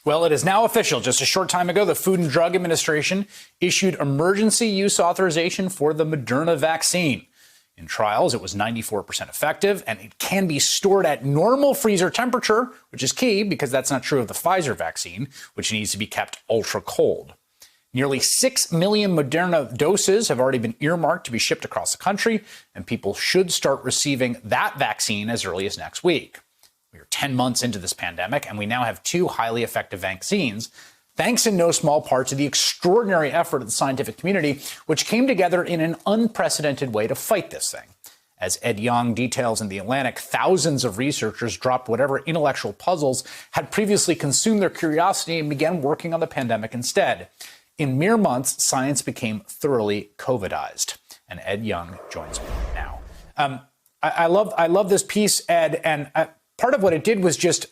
Well, it is now official. Just a short time ago, the Food and Drug Administration issued emergency use authorization for the Moderna vaccine. In trials, it was 94% effective, and it can be stored at normal freezer temperature, which is key because that's not true of the Pfizer vaccine, which needs to be kept ultra cold. Nearly 6 million Moderna doses have already been earmarked to be shipped across the country, and people should start receiving that vaccine as early as next week. We are 10 months into this pandemic, and we now have 2 highly effective vaccines, thanks in no small part to the extraordinary effort of the scientific community, which came together in an unprecedented way to fight this thing. As Ed Yong details in The Atlantic, thousands of researchers dropped whatever intellectual puzzles had previously consumed their curiosity and began working on the pandemic instead. In mere months, science became thoroughly COVIDized. And Ed Yong joins me now. I love this piece, Ed, and part of what it did was just,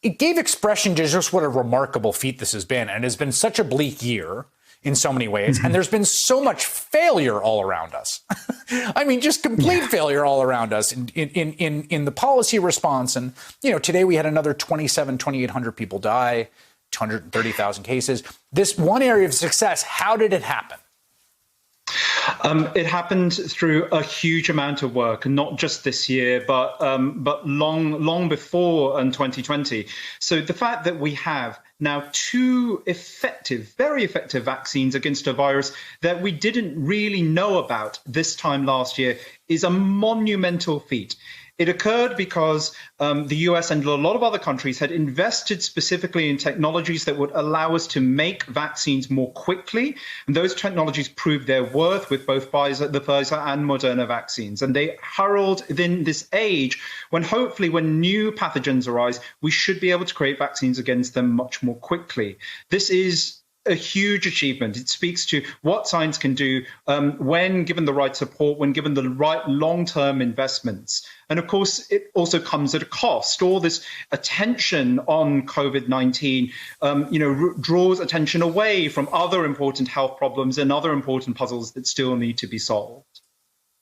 it gave expression to just what a remarkable feat this has been. And it has been such a bleak year in so many ways. Mm-hmm. And there's been so much failure all around us. I mean, just complete failure all around us in the policy response. And, you know, today we had another 2,800 people die, 230,000 cases. This one area of success, how did it happen? It happened through a huge amount of work, not just this year, but long before in 2020. So the fact that we have now 2 effective, very effective vaccines against a virus that we didn't really know about this time last year is a monumental feat. It occurred because the US and a lot of other countries had invested specifically in technologies that would allow us to make vaccines more quickly. And those technologies proved their worth with both the Pfizer and Moderna vaccines. And they herald in this age when hopefully when new pathogens arise, we should be able to create vaccines against them much more quickly. This is a huge achievement. It speaks to what science can do when given the right support, when given the right long-term investments. And of course, it also comes at a cost. All this attention on COVID-19, draws attention away from other important health problems and other important puzzles that still need to be solved.